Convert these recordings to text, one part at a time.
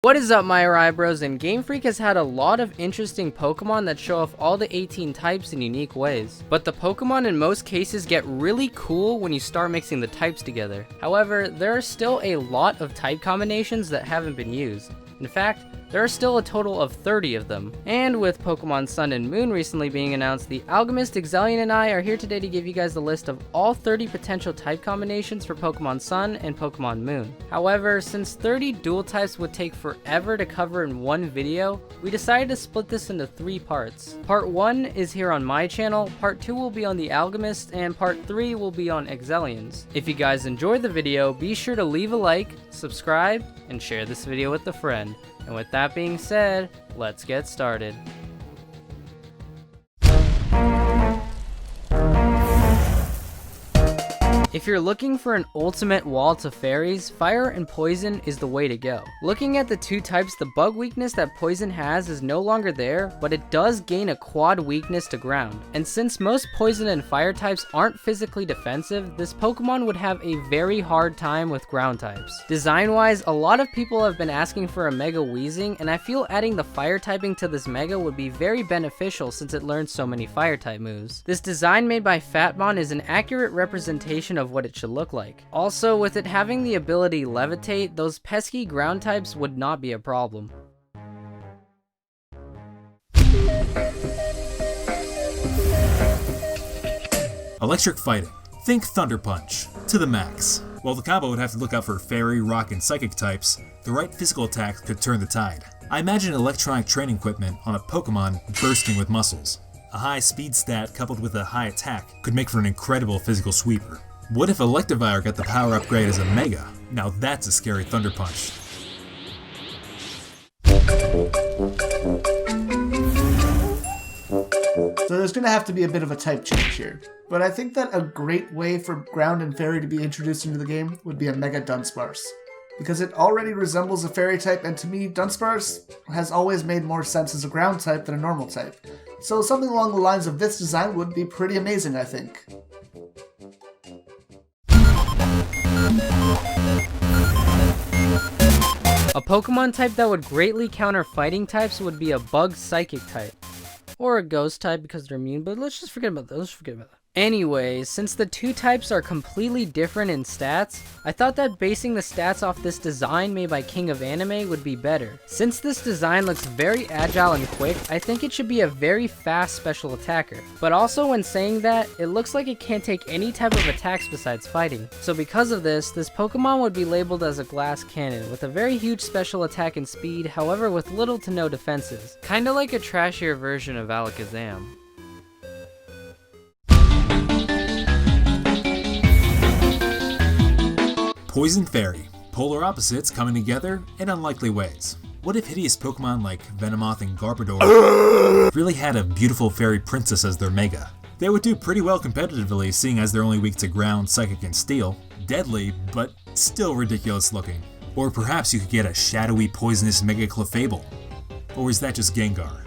What is up, my Eryizo, and Game Freak has had a lot of interesting Pokemon that show off all the 18 types in unique ways. But the Pokemon in most cases get really cool when you start mixing the types together. However, there are still a lot of type combinations that haven't been used. In fact, there are still a total of 30 of them. And with Pokemon Sun and Moon recently being announced, the Algamist, Axellian, and I are here today to give you guys the list of all 30 potential type combinations for Pokemon Sun and Pokemon Moon. However, since 30 dual types would take forever to cover in one video, we decided to split this into 3 parts. Part 1 is here on my channel, Part 2 will be on the Algamist, and Part 3 will be on Axellians. If you guys enjoyed the video, be sure to leave a like, subscribe, and share this video with a friend. And with that being said, let's get started. If you're looking for an ultimate wall to fairies, fire and poison is the way to go. Looking at the 2 types, the bug weakness that poison has is no longer there, but it does gain a quad weakness to ground. And since most poison and fire types aren't physically defensive, this Pokemon would have a very hard time with ground types. Design-wise, a lot of people have been asking for a Mega Weezing, and I feel adding the fire typing to this Mega would be very beneficial since it learns so many fire type moves. This design made by Fatbon is an accurate representation of what it should look like. Also, with it having the ability Levitate, those pesky ground types would not be a problem. Electric Fighting. Think Thunder Punch to the max. While the combo would have to look out for Fairy, Rock, and Psychic types, the right physical attacks could turn the tide. I imagine electronic training equipment on a Pokemon bursting with muscles. A high speed stat coupled with a high attack could make for an incredible physical sweeper. What if Electivire got the power upgrade as a Mega? Now that's a scary Thunder Punch. So there's going to have to be a bit of a type change here. But I think that a great way for Ground and Fairy to be introduced into the game would be a Mega Dunsparce. Because it already resembles a Fairy type, and to me, Dunsparce has always made more sense as a Ground type than a normal type. So something along the lines of this design would be pretty amazing, I think. A Pokemon type that would greatly counter fighting types would be a Bug Psychic type. Or a Ghost type because they're immune, but let's just forget about that. Anyways, since the 2 types are completely different in stats, I thought that basing the stats off this design made by King of Anime would be better. Since this design looks very agile and quick, I think it should be a very fast special attacker. But also when saying that, it looks like it can't take any type of attacks besides fighting. So because of this Pokemon would be labeled as a glass cannon with a very huge special attack and speed, however with little to no defenses. Kinda like a trashier version of Alakazam. Poison Fairy. Polar opposites coming together in unlikely ways. What if hideous Pokemon like Venomoth and Garbodor really had a beautiful fairy princess as their Mega? They would do pretty well competitively, seeing as they're only weak to Ground, Psychic, and Steel. Deadly, but still ridiculous looking. Or perhaps you could get a shadowy, poisonous Mega Clefable. Or is that just Gengar?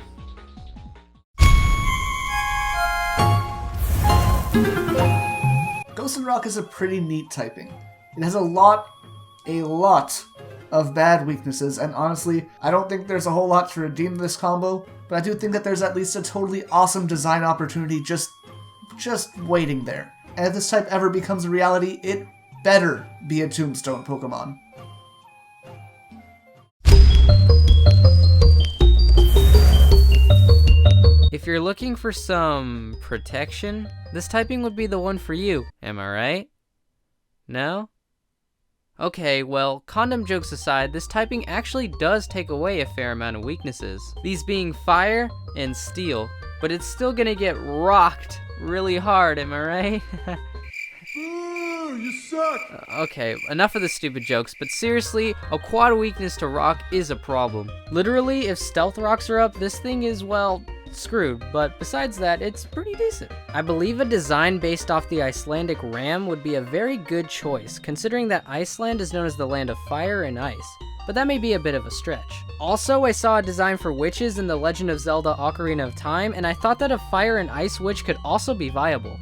Ghost and Rock is a pretty neat typing. It has a lot of bad weaknesses, and honestly, I don't think there's a whole lot to redeem this combo, but I do think that there's at least a totally awesome design opportunity just waiting there. And if this type ever becomes a reality, it better be a Tombstone Pokemon. If you're looking for some protection, this typing would be the one for you, am I right? No? Okay, well, condom jokes aside, this typing actually does take away a fair amount of weaknesses. These being fire and steel, but it's still gonna get rocked really hard, am I right? You suck! Okay, enough of the stupid jokes, but seriously, a quad weakness to rock is a problem. Literally, if stealth rocks are up, this thing is, well, screwed, but besides that, it's pretty decent. I believe a design based off the Icelandic ram would be a very good choice, considering that Iceland is known as the land of fire and ice, but that may be a bit of a stretch. Also, I saw a design for witches in The Legend of Zelda Ocarina of Time, and I thought that a fire and ice witch could also be viable.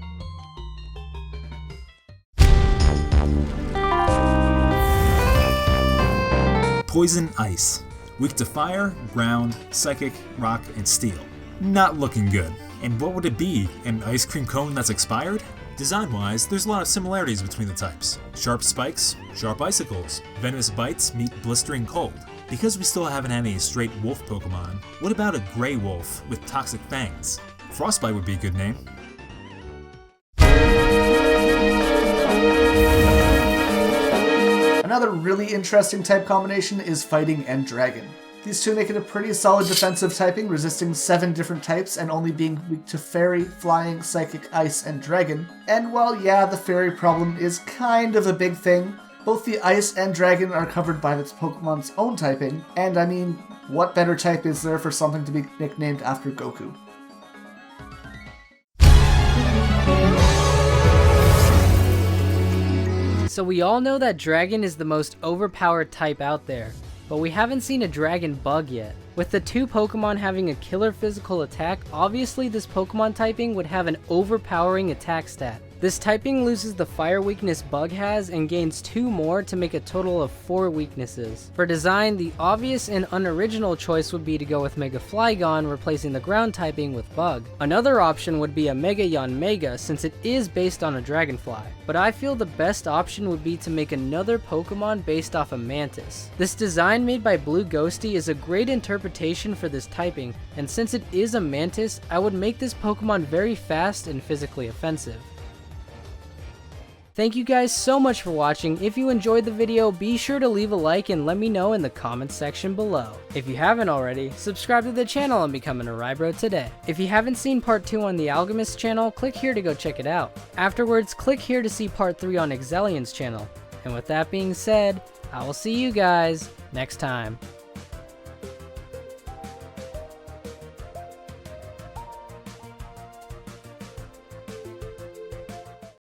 Poison Ice. Weak to fire, ground, psychic, rock, and steel. Not looking good. And what would it be? An ice cream cone that's expired? Design-wise, there's a lot of similarities between the types. Sharp spikes, sharp icicles. Venomous bites meet blistering cold. Because we still haven't had any straight wolf Pokemon, what about a gray wolf with toxic fangs? Frostbite would be a good name. Another really interesting type combination is Fighting and Dragon. These two make it a pretty solid defensive typing, resisting 7 different types and only being weak to Fairy, Flying, Psychic, Ice, and Dragon. And while yeah, the Fairy problem is kind of a big thing, both the Ice and Dragon are covered by its Pokemon's own typing, and I mean, what better type is there for something to be nicknamed after Goku? So we all know that Dragon is the most overpowered type out there, but we haven't seen a Dragon Bug yet. With the 2 Pokemon having a killer physical attack, obviously this Pokemon typing would have an overpowering attack stat. This typing loses the fire weakness Bug has and gains 2 more to make a total of 4 weaknesses. For design, the obvious and unoriginal choice would be to go with Mega Flygon, replacing the ground typing with Bug. Another option would be a Mega Yanmega, since it is based on a Dragonfly. But I feel the best option would be to make another Pokemon based off a Mantis. This design made by Blue Ghosty is a great interpretation for this typing, and since it is a Mantis, I would make this Pokemon very fast and physically offensive. Thank you guys so much for watching. If you enjoyed the video, be sure to leave a like and let me know in the comments section below. If you haven't already, subscribe to the channel and become an Eryizo today. If you haven't seen part 2 on the Algamist channel, click here to go check it out. Afterwards, click here to see part 3 on Axellian's channel. And with that being said, I will see you guys next time.